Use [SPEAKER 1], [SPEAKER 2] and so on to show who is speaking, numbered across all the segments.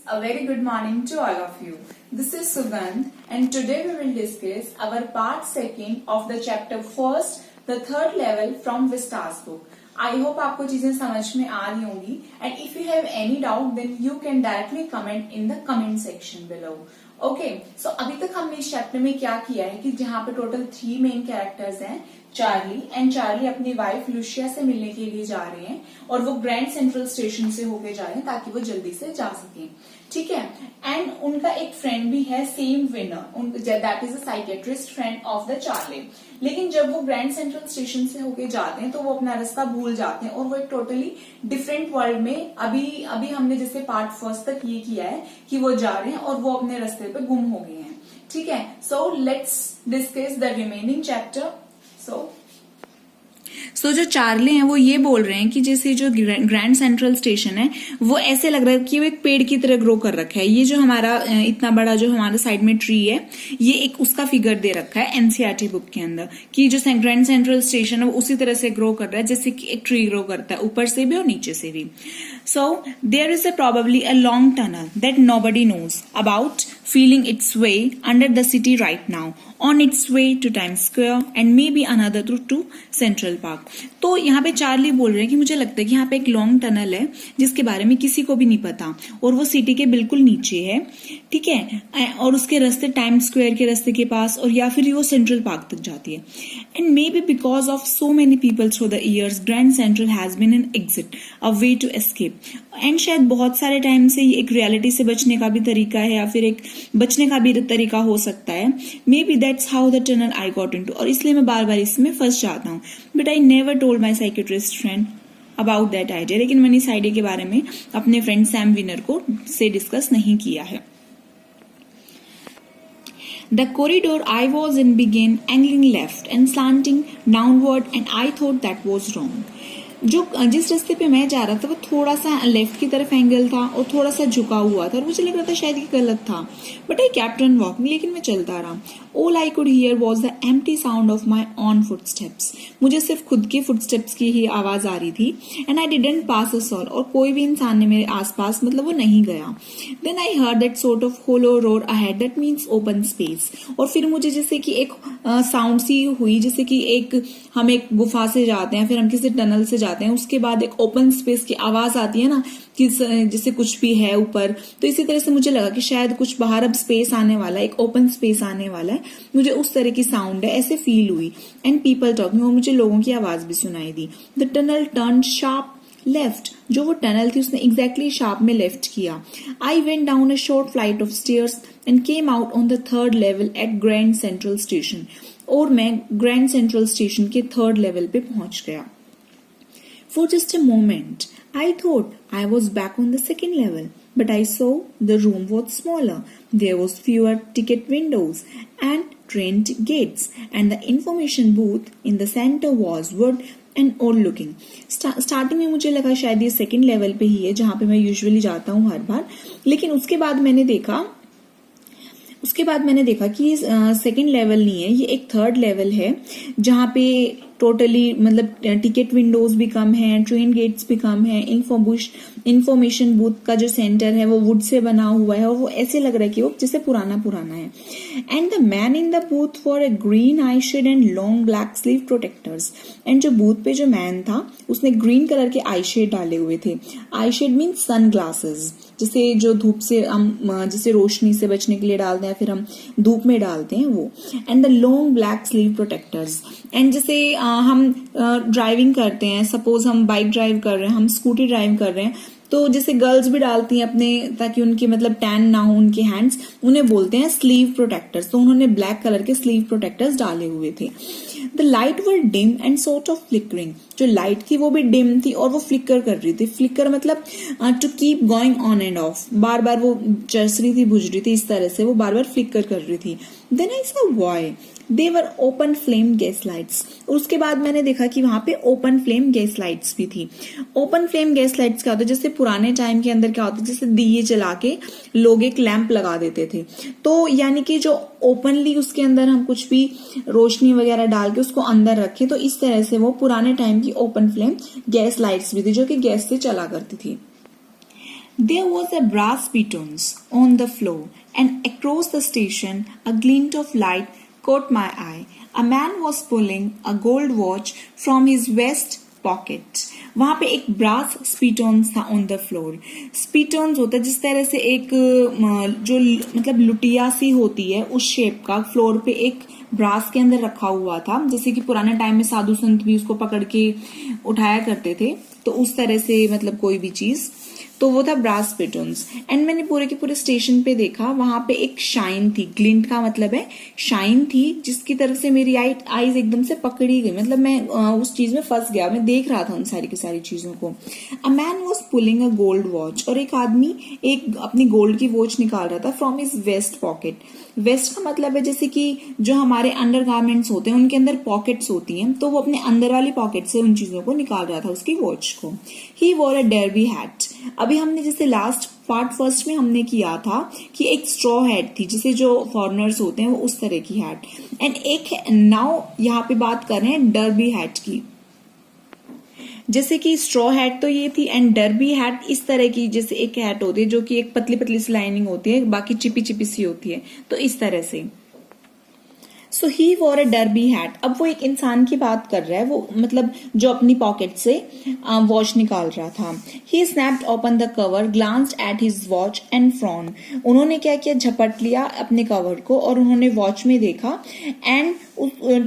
[SPEAKER 1] A very good morning to all of you. This is Sugandh and today we will discuss our part second of the chapter first, the third level from Vista's book. I hope आपको चीजें समझ में आ रही होंगी and if you have any doubt then you can directly comment in the comment section below. Okay so अभी तक हमने इस चैप्टर में क्या किया है कि जहाँ पे टोटल 3 मेन कैरेक्टर्स हैं, चार्ली अपनी वाइफ लुशिया से मिलने के लिए जा रहे हैं और वो ग्रैंड सेंट्रल स्टेशन से होके जा रहे हैं ताकि वो जल्दी से जा सके, ठीक है। एंड उनका एक फ्रेंड भी है same winner, that is a psychiatrist friend of the Charlie. लेकिन जब वो ग्रैंड सेंट्रल स्टेशन से होके जाते हैं तो वो अपना रास्ता भूल जाते हैं और वो एक टोटली डिफरेंट वर्ल्ड में अभी हमने जैसे पार्ट फर्स्ट तक ये किया है कि वो जा रहे हैं और वो अपने रास्ते पे गुम हो गए हैं, ठीक है। So let's discuss the remaining chapter.
[SPEAKER 2] So जो चार्ली हैं वो ये बोल रहे हैं कि जैसे जो ग्रैंड सेंट्रल स्टेशन है वो ऐसे लग रहा है कि वो एक पेड़ की तरह ग्रो कर रखा है। ये जो हमारा इतना बड़ा जो हमारा साइड में ट्री है ये एक उसका फिगर दे रखा है एनसीईआरटी बुक के अंदर कि जो ग्रैंड सेंट्रल स्टेशन है वो उसी तरह से ग्रो कर रहा है जैसे कि एक ट्री ग्रो करता है, ऊपर से भी और नीचे से भी। So there is probably a long tunnel that nobody knows about, feeling its way under the city right now, on its way to Times Square and maybe another through to Central Park. तो यहाँ पे Charlie बोल रहे हैं कि मुझे लगता है कि यहाँ पे एक लॉन्ग टनल है जिसके बारे में किसी को भी नहीं पता और वो सिटी के बिल्कुल नीचे है, ठीक है, और उसके रास्ते टाइम स्क्वायर के रास्ते के पास और या फिर वो सेंट्रल पार्क तक जाती है। And may be because of so many people through the years Grand Central has been an exit, a way to escape. And शायद बहुत सारे टाइम से ये एक रियलिटी से बचने का भी तरीका है या फिर एक बचने का भी तरीका हो सकता है। May be that's how the tunnel I got into, और इसलिए मैं बार बार इसमें फंस जाता हूँ। But I never told my psychiatrist friend about that idea, लेकिन मैंने इस आइडिया के बारे में अपने फ्रेंड सैम विनर को से डिस्कस नहीं किया है। The corridor I was in began angling left and slanting downward and I thought that was wrong. जिस रास्ते पे मैं जा रहा था वो थोड़ा सा लेफ्ट की तरफ एंगल था और थोड़ा सा झुका हुआ था और मुझे लग रहा था शायद ये गलत था, but I kept on walking, लेकिन मैं चलता रहा। All I could hear was the empty sound of my on footsteps, मुझे सिर्फ खुद के फुटस्टेप्स की ही आवाज आ रही थी। And I didn't pass a soul, और कोई भी इंसान ने मेरे आसपास मतलब वो नहीं गया। Then I heard that sort of hollow roar ahead, that means open space, और फिर मुझे जैसे कि एक साउंड सी हुई जैसे कि एक हम एक गुफा से जाते हैं फिर हम किसी टनल से जाते हैं, उसके बाद एक ओपन स्पेस की आवाज आती है ना कि जैसे कुछ भी है ऊपर, तो इसी तरह से मुझे लगा कि शायद कुछ बाहर अब स्पेस आने वाला है, एक ओपन स्पेस आने वाला है। मुझे उस तरह की साउंड है ऐसे फील हुई। एंड पीपल टॉकिंग, और मुझे लोगों की आवाज भी सुनाई दी। The tunnel turn sharp left, जो वो टनल थी उसने एग्जैक्टली शार्प में लेफ्ट किया। I went down a short flight of stairs and came out on the third level at Grand Central station, और मैं ग्रैंड सेंट्रल स्टेशन के third level पे पहुंच गया। For just a moment, I thought I was back on the second level, but I saw the room was smaller. There was fewer ticket windows and train gates, and the information booth in the center was wood and old looking. Starting में मुझे लगा शायद ये second level पे ही है जहाँ पे मैं यूजुअली जाता हूँ हर बार, लेकिन उसके बाद मैंने देखा कि सेकेंड लेवल नहीं है, ये एक थर्ड लेवल है जहाँ पे टोटली मतलब टिकट विंडोज भी कम है, ट्रेन गेट्स भी कम है, इंफॉर्मेशन बूथ का जो सेंटर है वो वुड से बना हुआ है और वो ऐसे लग रहा है कि वो जैसे पुराना है। And the man in the booth for a green eyeshade and long black sleeve protectors, and जो बूथ पे जो मैन था उसने ग्रीन कलर के आई शेड डाले हुए थे। आई शेड मीन्स सन ग्लासेस, जैसे जो धूप से हम जैसे रोशनी से बचने के लिए डालते हैं फिर हम धूप में डालते हैं वो। And the long black sleeve protectors, and जैसे हम ड्राइविंग करते हैं, सपोज हम बाइक ड्राइव कर रहे हैं, हम स्कूटी ड्राइव कर रहे हैं, तो जैसे गर्ल्स भी डालती हैं अपने ताकि उनके मतलब टैन ना हो उनके हैंड्स, उन्हें बोलते हैं स्लीव प्रोटेक्टर्स। तो उन्होंने ब्लैक कलर के स्लीव प्रोटेक्टर्स डाले हुए थे। The light were dim and sort of flickering, जो लाइट थी वो भी डिम थी और वो फ्लिकर कर रही थी। फ्लिकर मतलब to keep going on and off, बार बार वो चस रही थी, बुझ रही थी, इस तरह से वो बार बार फ्लिकर कर रही थी। Then I saw why they were open flame gas lights, और उसके बाद मैंने देखा कि वहां पे ओपन फ्लेम गैस लाइट्स भी थी। ओपन फ्लेम गैस लाइट्स क्या होता है, जैसे पुराने टाइम के अंदर क्या होता है जैसे दिए जला के लोग एक लैंप लगा देते थे, तो यानी कि जो ओपनली उसके अंदर हम कुछ भी रोशनी वगैरह डाल के उसको अंदर रखे, तो इस तरह से वो पुराने टाइम की ओपन फ्लेम गैस लाइट्स भी थी जो कि गैस से चला करती थी। There was a brass pitons on the floor, and across the station, a glint of light caught my eye. A man was pulling a gold watch from his vest pocket. वहां पे एक brass स्पीटॉन्स था on the floor. स्पीटॉन्स होता है जिस तरह से एक जो मतलब लुटिया सी होती है उस शेप का फ्लोर पे एक ब्रास के अंदर रखा हुआ था, जैसे कि पुराने टाइम में साधु संत भी उसको पकड़ के उठाया करते थे, तो उस तरह से मतलब कोई भी चीज, तो वो था ब्रास पिटन्स. एंड मैंने पूरे के पूरे स्टेशन पे देखा, वहां पे एक शाइन थी. ग्लिंट का मतलब है शाइन थी, जिसकी तरफ से मेरी आईज एकदम से पकड़ी गई. मतलब मैं उस चीज में फंस गया, मैं देख रहा था उन सारी की सारी चीजों को. A man was pulling a gold watch, और एक आदमी एक अपनी गोल्ड की वॉच निकाल रहा था from his vest pocket. Vest का मतलब है जैसे कि जो हमारे अंडर गारमेंट्स होते हैं उनके अंदर पॉकेट्स होती हैं, तो वो अपने अंदर वाली पॉकेट से उन चीजों को निकाल रहा था, उसकी वॉच को. ही वॉर अ डर्बी हैट. अभी हमने जैसे लास्ट पार्ट फर्स्ट में हमने किया था कि एक स्ट्रॉ हैट थी, जिसे जो फॉरेनर्स होते हैं वो उस तरह की हैट. एंड एक नाउ यहाँ पे बात कर रहे हैं डर्बी हैट की. जैसे कि स्ट्रॉ हैट तो ये थी, एंड डर्बी हैट इस तरह की जैसे एक हैट होती है जो कि एक पतली पतली सी लाइनिंग होती है, बाकी चिपी चिपी सी होती है, तो इस तरह से. सो ही वॉर अ डर्बी हैट. अब वो एक इंसान की बात कर रहा है, वो मतलब जो अपनी पॉकेट से वॉच निकाल रहा था. He snapped open the cover, glanced at his watch and frowned. उन्होंने क्या किया, झपट लिया अपने कवर को और उन्होंने वॉच में देखा. And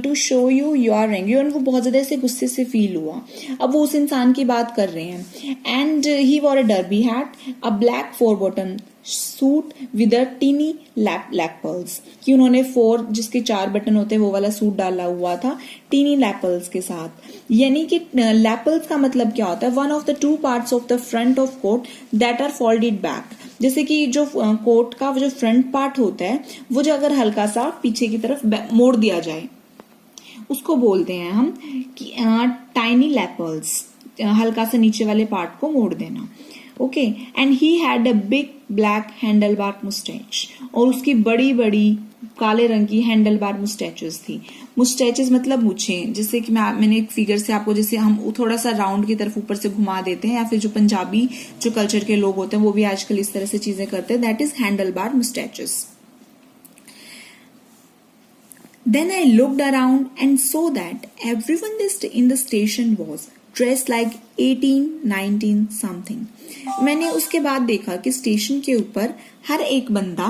[SPEAKER 2] to show you your ring, और वो बहुत ज्यादा से गुस्से से फील हुआ. अब वो उस इंसान की बात कर रहे हैं. And he wore a derby hat, a black 4 button suit with a tiny lapels, कि उन्होंने 4 जिसके 4 बटन होते हैं वो वाला सूट डाला हुआ था टीनी लैपल्स के साथ. यानी कि लैपल्स का मतलब क्या होता है, one of the 2 parts of the front of coat that are folded back. जैसे कि जो कोट का जो फ्रंट पार्ट होता है वो जो अगर हल्का सा पीछे की तरफ मोड़ दिया जाए उसको बोलते हैं हम कि टाइनी लैपल्स, हल्का सा नीचे वाले पार्ट को मोड़ देना. Okay. And he had a big black handle bar moustache, और उसकी बड़ी बड़ी काले रंग की हैंडल बार मुस्टैचेस थी. मुस्टैचेस मतलब मूछें, जैसे कि मैंने एक फिगर से आपको, जैसे हम थोड़ा सा राउंड की तरफ ऊपर से घुमा देते हैं, या फिर जो पंजाबी जो कल्चर के लोग होते हैं वो भी आजकल इस तरह से चीजें करते हैं, that is handle bar moustaches. Then I looked around and saw that everyone in the station was dressed like 18, 19 something. मैंने उसके बाद देखा कि स्टेशन के ऊपर हर एक बंदा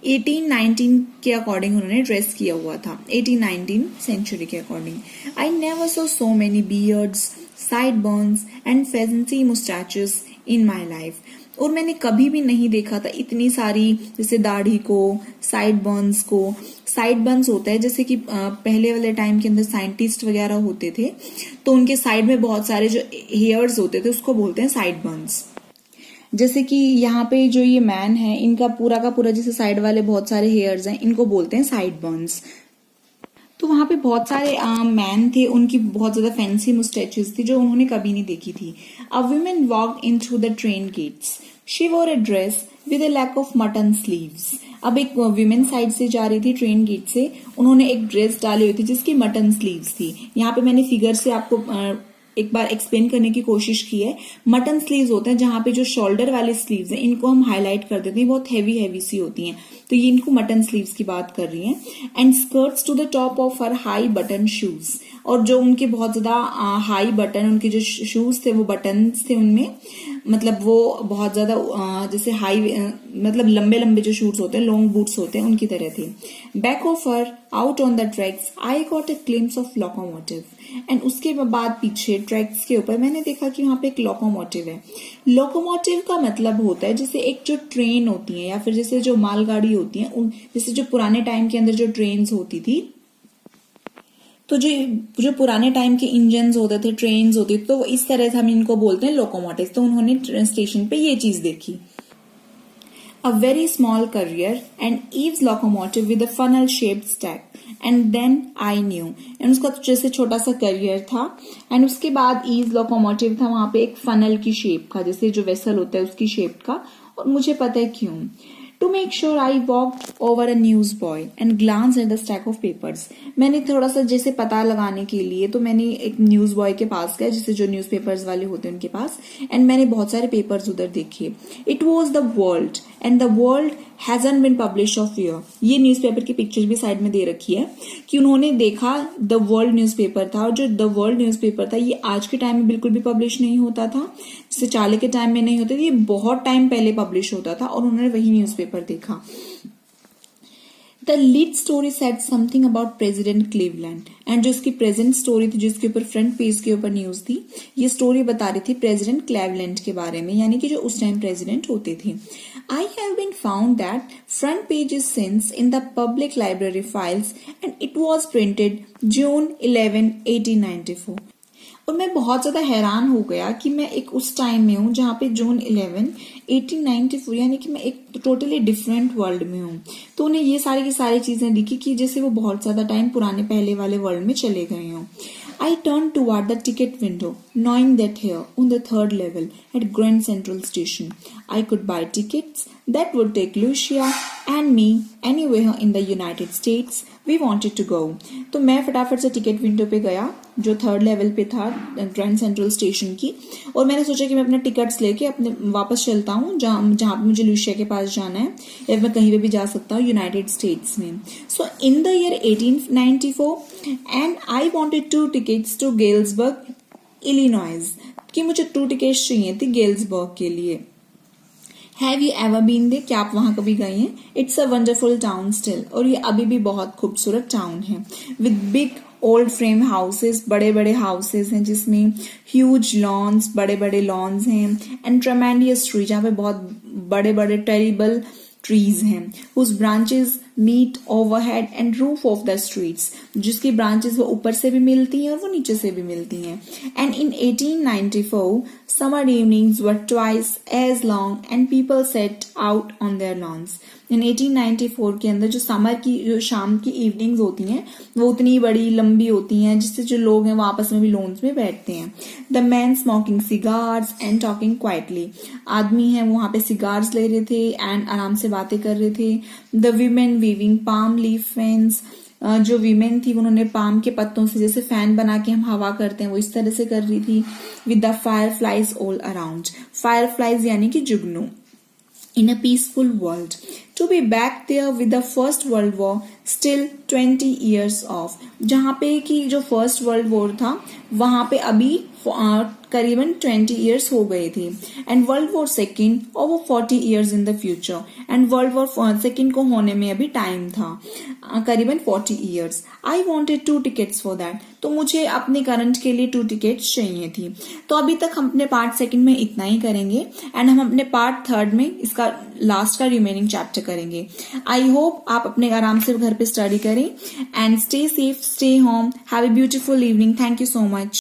[SPEAKER 2] 18, 19 के अकॉर्डिंग उन्होंने ड्रेस किया हुआ था, 18, 19 सेंचुरी के according. I never saw so many beards, sideburns and fancy mustaches in my life. और मैंने कभी भी नहीं देखा था इतनी सारी जैसे दाढ़ी को, साइड बर्न्स को. साइड बर्न्स होता है जैसे कि पहले वाले टाइम के अंदर साइंटिस्ट वगैरह होते थे तो उनके साइड में बहुत सारे जो हेयर्स होते थे उसको बोलते हैं साइड बर्न्स. जैसे कि यहाँ पे जो ये मैन है इनका पूरा का पूरा जैसे साइड वाले बहुत सारे हेयर्स हैं, इनको बोलते हैं साइड बर्न्स. तो वहां पे बहुत सारे मैन थे, उनकी बहुत ज्यादा फैंसी मुस्टैचेस थी जो उन्होंने कभी नहीं देखी थी. A woman walked in through the train gates. She wore a dress with a lack of mutton sleeves. अब एक विमेन साइड से जा रही थी ट्रेन गेट से, उन्होंने एक ड्रेस डाली हुई थी जिसकी मटन स्लीव्स थी. यहाँ पे मैंने फिगर से आपको एक बार एक्सप्लेन करने की कोशिश की है. मटन स्लीव्स होते हैं जहां पे जो शोल्डर वाले स्लीव्स हैं इनको हम हाईलाइट कर देते हैं, बहुत हैवी हैवी सी होती हैं, तो ये इनको मटन स्लीव्स की बात कर रही हैं. And skirts to the top of her high button shoes, और जो उनके बहुत ज्यादा हाई बटन, उनके जो शूज थे वो बटन थे उनमें, मतलब वो बहुत ज्यादा जैसे हाई मतलब लंबे लंबे जो शूज होते हैं, लॉन्ग बूट्स होते हैं, उनकी तरह थे. Back of her out on the tracks I got a glimpse of locomotive. And उसके बाद पीछे ट्रैक्स के ऊपर मैंने देखा कि वहां पे एक लोकोमोटिव है. लोकोमोटिव का मतलब होता है जैसे एक जो ट्रेन होती है या फिर जैसे जो मालगाड़ी होती है, जैसे जो पुराने टाइम के अंदर जो ट्रेन्स होती थी, तो जो पुराने टाइम के इंजन्स होते थे, ट्रेन्स होती थी, तो इस तरह से हम इनको बोलते हैं लोकोमोटिव. तो उन्होंने स्टेशन पे ये चीज देखी. A very small carrier and Eve's locomotive with a funnel shaped stack. And then I knew. And उसका जैसे छोटा सा करियर था, एंड उसके बाद ईव लोकोमोटिव था, वहां पे एक फनल की शेप का, जैसे जो वेसल होता है उसकी शेप का. और मुझे पता है क्यों. To make sure, I walked over a newsboy and glanced at the stack of papers. मैंने थोड़ा सा जैसे पता लगाने के लिए तो मैंने एक न्यूज बॉय के पास गया, जैसे जो न्यूज़पेपर्स वाले होते हैं उनके पास, एंड मैंने बहुत सारे पेपर्स उधर देखे. It was the world and the world hasn't been publish of year. ये न्यूज़पेपर की पिक्चर भी साइड में दे रखी है कि उन्होंने देखा द वर्ल्ड न्यूज़पेपर था, और जो द वर्ल्ड न्यूज़पेपर था ये आज के टाइम में बिल्कुल भी पब्लिश नहीं होता था, जैसे चाले के टाइम में नहीं होता था, ये बहुत टाइम पहले पब्लिश होता था, और उन्होंने वही न्यूज़पेपर देखा. The lead story said something about President Cleveland, and जो इसकी प्रेजेंट स्टोरी थी, जिसके ऊपर फ्रंट पेज के ऊपर न्यूज थी, ये स्टोरी बता रही थी प्रेसिडेंट क्लेवलैंड के बारे में, यानी कि जो उस टाइम प्रेसिडेंट होते थे. I have been found that front pages since in the public library files, and it was printed June 11, 1894. और मैं बहुत ज्यादा हैरान हो गया कि मैं एक उस टाइम में हूँ जहाँ पे जून 11, 1894, यानी कि मैं एक टोटली डिफरेंट वर्ल्ड में हूँ. तो उन्हें ये सारी की सारी चीजें लिखी कि जैसे वो बहुत ज्यादा टाइम पुराने पहले वाले वर्ल्ड में चले गए हों. I turned toward the ticket window, knowing that here, on the third level, at Grand Central Station, I could buy tickets that would take Lucia and me anywhere in the United States we wanted to go. तो मैं फटाफट से ticket window पे गया जो third level पे था grand Central station की, और मैंने सोचा कि मैं अपने टिकट्स लेके अपने वापस चलता हूँ जहाँ पे मुझे लूसिया के पास जाना है, या मैं कहीं पे भी जा सकता हूँ यूनाइटेड स्टेट्स में. So in the year 1894 and I wanted 2 tickets to Galesburg Illinois, कि मुझे 2 tickets चाहिए थी गेल्सबर्ग के लिए. Have you ever been there? क्या आप वहां कभी गए हैं? It's a wonderful town still, और ये अभी भी बहुत खूबसूरत टाउन है. With big old frame houses, बड़े बड़े houses हैं जिसमें huge lawns, बड़े बड़े lawns हैं, and tremendous trees, जहाँ पे बहुत बड़े बड़े terrible trees हैं, whose branches meet overhead and roof of the streets, जिसकी branches वो ऊपर से भी मिलती हैं और वो नीचे से भी मिलती हैं. And in 1894, summer evenings were twice as long and people set out on their lawns. In 1894 के अंदर जो समर की जो शाम की इवनिंग्स होती हैं वो उतनी बड़ी लंबी होती हैं जिससे जो लोग हैं वो आपस में भी लॉन्स में बैठते हैं. The men smoking cigars and talking quietly, आदमी हैं वहां पे सिगार्स ले रहे थे एंड आराम से बातें कर रहे थे. The women weaving palm leaf fans, जो वीमेन थी उन्होंने पाम के पत्तों से जैसे फैन बना के हम हवा करते हैं वो इस तरह से कर रही थी. With the fire flies all around, fire flies यानी कि जुगनू. In a peaceful world, to be back there with the first world war still 20 years off, जहाँ पे कि जो फर्स्ट वर्ल्ड वॉर था वहां पे अभी करीबन 20 इयर्स हो गए थे, एंड वर्ल्ड वॉर सेकेंड और वो 40 years in the future, and world war second को होने में अभी टाइम था करीबन 40 years. I wanted 2 tickets for that, तो मुझे अपने करंट के लिए 2 tickets चाहिए थी. तो अभी तक हम अपने पार्ट सेकेंड में इतना ही करेंगे एंड हम अपने पार्ट थर्ड में इसका लास्ट का रिमेनिंग चैप्टर करेंगे. आई होप आप अपने आराम से घर पे स्टडी करें and stay safe, stay home, have a beautiful evening. Thank you so much.